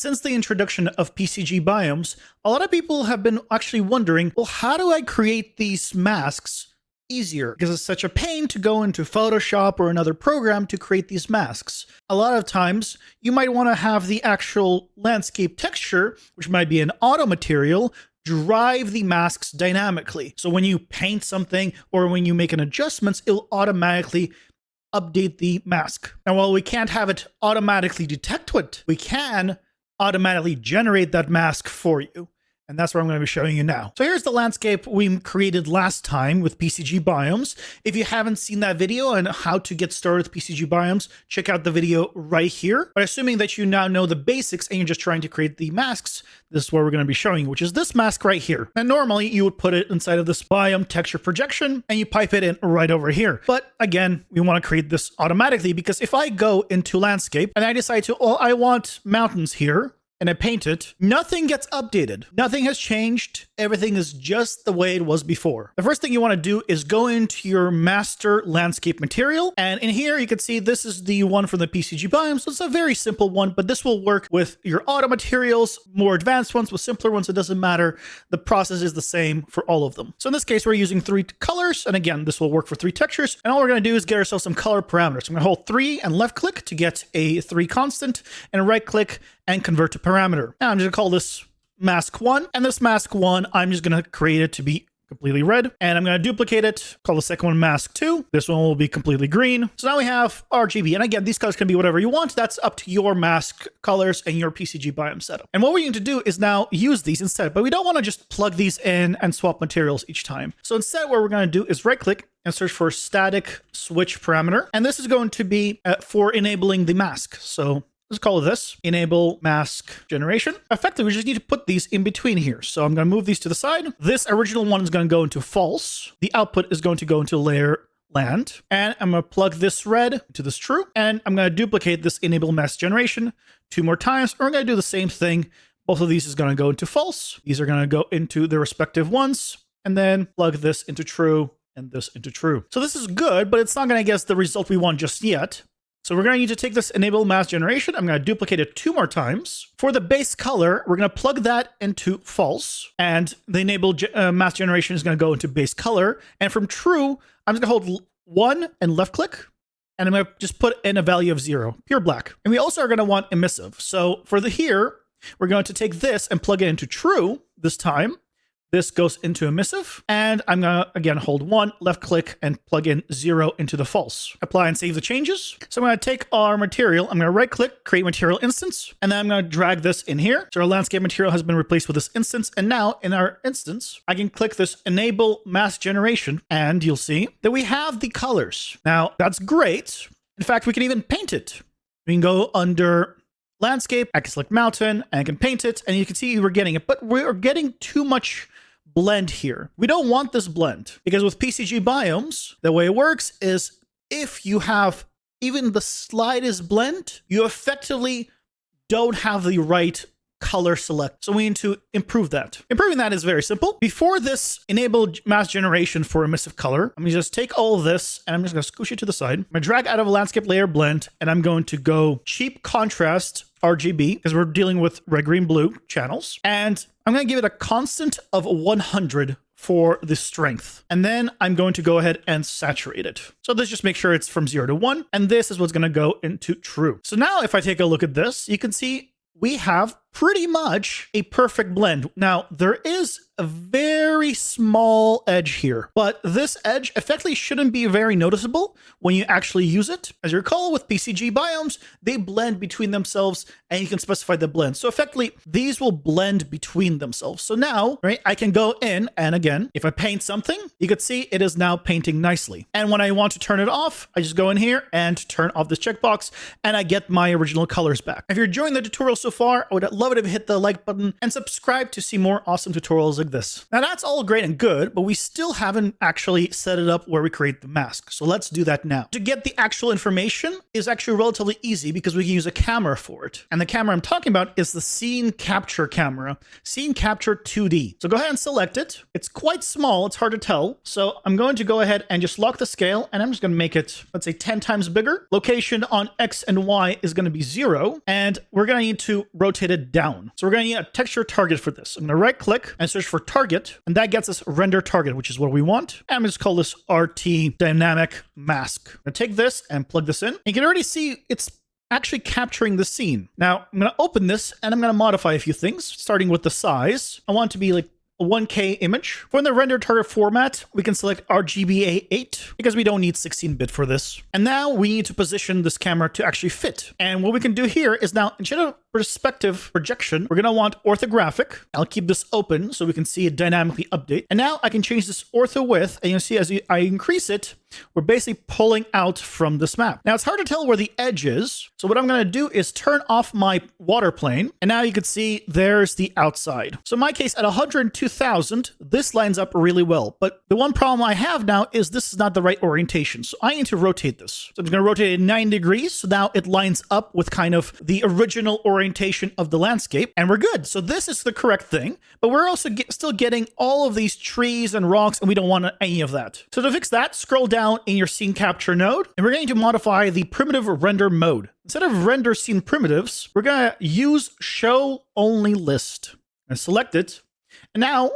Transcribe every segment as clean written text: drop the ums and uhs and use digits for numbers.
Since the introduction of PCG Biomes, a lot of people have been actually wondering, well, how do I create these masks easier? Because it's such a pain to go into Photoshop or another program to create these masks. A lot of times, you might want to have the actual landscape texture, which might be an auto material, drive the masks dynamically. So when you paint something or when you make an adjustments, it'll automatically update the mask. Now, while we can't have it automatically detect it, we can automatically generate that mask for you. And that's what I'm going to be showing you now. So here's the landscape we created last time with PCG Biomes. If you haven't seen that video on how to get started with PCG Biomes, check out the video right here. But assuming that you now know the basics and you're just trying to create the masks, this is what we're going to be showing you, which is this mask right here. And normally you would put it inside of this biome texture projection and you pipe it in right over here. But again, we want to create this automatically because if I go into landscape and I decide to, oh, I want mountains here, and I paint it, nothing gets updated. Nothing has changed. Everything is just the way it was before. The first thing you want to do is go into your master landscape material. And in here, you can see this is the one from the PCG Biomes. So it's a very simple one, but this will work with your auto materials, more advanced ones, with simpler ones. It doesn't matter. The process is the same for all of them. So in this case, we're using 3 colors. And again, this will work for 3 textures. And all we're going to do is get ourselves some color parameters. I'm going to hold 3 and left click to get a 3 constant and right click and convert to parameter. Now I'm just gonna call this mask 1, and this mask 1, I'm just gonna create it to be completely red, and I'm gonna duplicate it, call the second one mask 2. This one will be completely green. So now we have RGB, and again, these colors can be whatever you want. That's up to your mask colors and your PCG Biome setup. And what we need to do is now use these instead, but we don't want to just plug these in and swap materials each time. So instead, what we're gonna do is right click and search for static switch parameter, and this is going to be for enabling the mask. So let's call this enable mask generation. Effectively, we just need to put these in between here. So I'm going to move these to the side. This original one is going to go into false. The output is going to go into layer land. And I'm going to plug this red to this true. And I'm going to duplicate this enable mask generation 2 more times. Or we're going to do the same thing. Both of these is going to go into false. These are going to go into the respective ones. And then plug this into true and this into true. So this is good, but it's not going to get us the result we want just yet. So we're going to need to take this enable mask generation. I'm going to duplicate it 2 more times. For the base color, we're going to plug that into false. And the enable mask generation is going to go into base color. And from true, I'm just going to hold 1 and left click. And I'm going to just put in a value of 0, pure black. And we also are going to want emissive. So for the here, we're going to take this and plug it into true this time. This goes into emissive, and I'm going to, again, hold 1, left click, and plug in 0 into the false. Apply and save the changes. So I'm going to take our material, I'm going to right click, create material instance, and then I'm going to drag this in here. So our landscape material has been replaced with this instance, and now in our instance, I can click this enable mask generation, and you'll see that we have the colors. Now, that's great. In fact, we can even paint it. We can go under landscape, I can select mountain, and I can paint it, and you can see we're getting it, but we're getting too much blend here. We don't want this blend because with PCG Biomes, the way it works is if you have even the slightest blend, you effectively don't have the right color select. So we need to improve that. Improving that is very simple. Before this enable mask generation for emissive color, I'm going to just take all of this and I'm just going to scoosh it to the side. I'm going to drag out of a landscape layer blend and I'm going to go cheap contrast RGB because we're dealing with red, green, blue channels. And I'm going to give it a constant of 100 for the strength. And then I'm going to go ahead and saturate it. So this just makes sure it's from 0 to 1. And this is what's going to go into true. So now if I take a look at this, you can see we have pretty much a perfect blend. Now, there is a very small edge here, but this edge effectively shouldn't be very noticeable when you actually use it. As you recall, with PCG Biomes, they blend between themselves and you can specify the blend. So effectively, these will blend between themselves. So now, right, I can go in and again, if I paint something, you could see it is now painting nicely. And when I want to turn it off, I just go in here and turn off this checkbox and I get my original colors back. If you're enjoying the tutorial so far, I would love it if you hit the like button and subscribe to see more awesome tutorials like this. Now that's all great and good, but we still haven't actually set it up where we create the mask. So let's do that now. To get the actual information is actually relatively easy because we can use a camera for it. And the camera I'm talking about is the scene capture camera, scene capture 2D. So go ahead and select it. It's quite small. It's hard to tell. So I'm going to go ahead and just lock the scale and I'm just going to make it, let's say 10 times bigger. Location on X and Y is going to be 0. And we're going to need to rotate it down. So we're going to need a texture target for this. I'm going to right click and search for target, and that gets us render target, which is what we want. And I'm just call this RT dynamic mask. I'm going to take this and plug this in. You can already see it's actually capturing the scene. Now I'm going to open this and I'm going to modify a few things, starting with the size. I want it to be like a 1K image. For the render target format, we can select RGBA 8 because we don't need 16-bit for this. And now we need to position this camera to actually fit. And what we can do here is now, instead of perspective projection, we're going to want orthographic. I'll keep this open so we can see it dynamically update. And now I can change this ortho width, and you'll see as I increase it, we're basically pulling out from this map. Now it's hard to tell where the edge is. So what I'm going to do is turn off my water plane. And now you can see there's the outside. So in my case, at 102,000, this lines up really well. But the one problem I have now is this is not the right orientation. So I need to rotate this. So I'm going to rotate it 9 degrees. So now it lines up with kind of the original orientation of the landscape. And we're good. So this is the correct thing. But we're also still getting all of these trees and rocks, and we don't want any of that. So to fix that, scroll down in your scene capture node, and we're going to modify the primitive render mode. Instead of render scene primitives, we're going to use show only list and select it. And now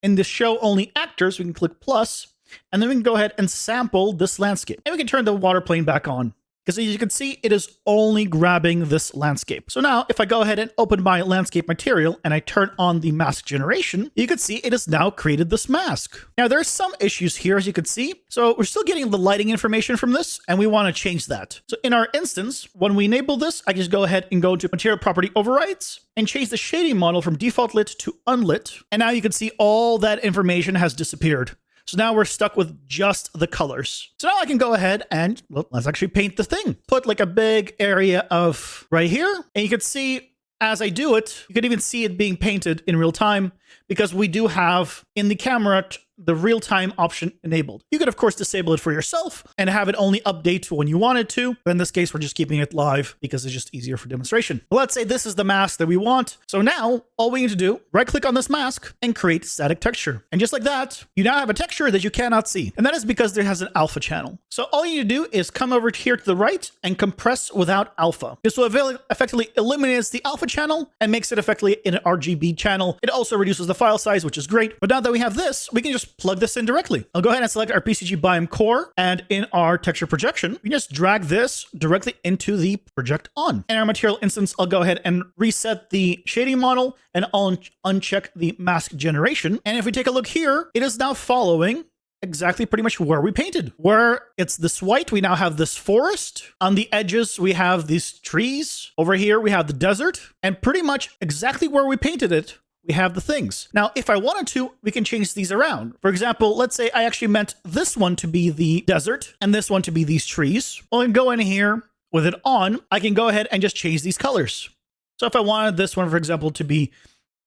in the show only actors, we can click plus, and then we can go ahead and sample this landscape. And we can turn the water plane back on, because as you can see, it is only grabbing this landscape. So now if I go ahead and open my landscape material and I turn on the mask generation, you can see it has now created this mask. Now there's some issues here, as you can see. So we're still getting the lighting information from this, and we want to change that. So in our instance, when we enable this, I just go ahead and go to material property overrides and change the shading model from default lit to unlit. And now you can see all that information has disappeared. So now we're stuck with just the colors. So now I can go ahead and, well, let's actually paint the thing. Put like a big area of right here. And you can see as I do it, you can even see it being painted in real time because we do have in the camera the real-time option enabled. You could, of course, disable it for yourself and have it only update when you want it to. But in this case, we're just keeping it live because it's just easier for demonstration. But let's say this is the mask that we want. So now all we need to do, right-click on this mask and create static texture. And just like that, you now have a texture that you cannot see. And that is because there has an alpha channel. So all you need to do is come over here to the right and compress without alpha. This will effectively eliminates the alpha channel and makes it effectively an RGB channel. It also reduces the file size, which is great. But now that we have this, we can just plug this in directly. I'll go ahead and select our PCG Biome core, and in our texture projection, we just drag this directly into the project on. In our material instance, I'll go ahead and reset the shading model, and I'll uncheck the mask generation. And if we take a look here, it is now following exactly pretty much where we painted. Where it's this white, we now have this forest. On the edges, we have these trees. Over here, we have the desert. And pretty much exactly where we painted it, we have the things. Now, if I wanted to, we can change these around. For example, let's say I actually meant this one to be the desert and this one to be these trees. Well, I can go in here with it on. I can go ahead and just change these colors. So if I wanted this one, for example, to be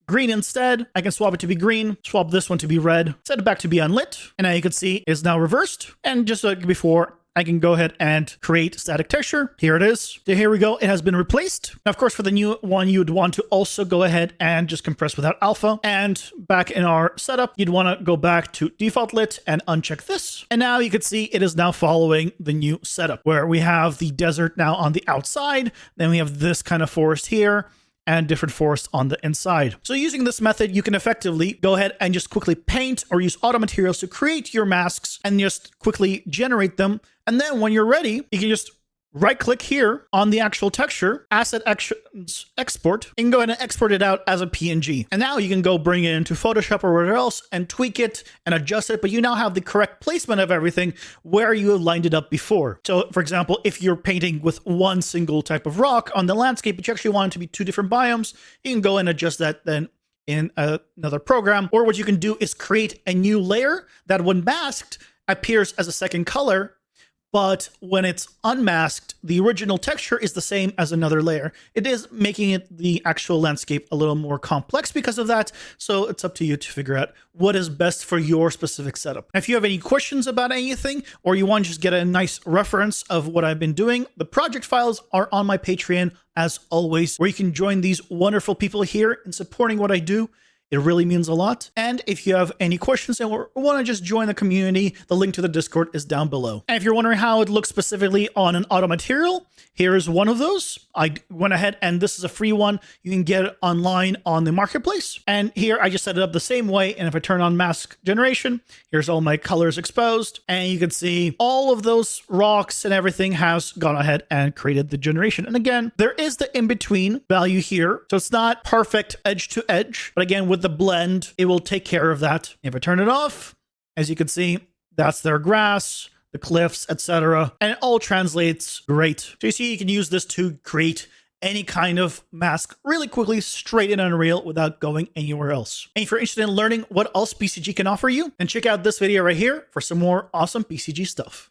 green instead, I can swap it to be green, swap this one to be red, set it back to be unlit. And now you can see it's now reversed. And just like before, I can go ahead and create static texture. Here it is. So here we go. It has been replaced. Now, of course, for the new one, you would want to also go ahead and just compress without alpha. And back in our setup, you'd want to go back to default lit and uncheck this. And now you can see it is now following the new setup where we have the desert now on the outside. Then we have this kind of forest here and different forests on the inside. So using this method, you can effectively go ahead and just quickly paint or use auto materials to create your masks and just quickly generate them. And then when you're ready, you can just right click here on the actual texture, asset actions export, and go ahead and export it out as a PNG. And now you can go bring it into Photoshop or whatever else and tweak it and adjust it, but you now have the correct placement of everything where you lined it up before. So for example, if you're painting with one single type of rock on the landscape, but you actually want it to be 2 different biomes, you can go and adjust that then in another program. Or what you can do is create a new layer that when masked appears as a second color, but when it's unmasked, the original texture is the same as another layer. It is making it the actual landscape a little more complex because of that. So it's up to you to figure out what is best for your specific setup. If you have any questions about anything, or you want to just get a nice reference of what I've been doing, the project files are on my Patreon as always, where you can join these wonderful people here in supporting what I do. It really means a lot. And if you have any questions or want to just join the community, the link to the Discord is down below. And if you're wondering how it looks specifically on an auto material, here's one of those. I went ahead and this is a free one. You can get it online on the marketplace. And here I just set it up the same way. And if I turn on mask generation, here's all my colors exposed. And you can see all of those rocks and everything has gone ahead and created the generation. And again, there is the in-between value here. So it's not perfect edge to edge. But again, with the blend, it will take care of that. If I turn it off, as you can see, that's their grass, the cliffs, etc. And it all translates great. So you see, you can use this to create any kind of mask really quickly straight in Unreal without going anywhere else. And if you're interested in learning what else PCG can offer you, then check out this video right here for some more awesome PCG stuff.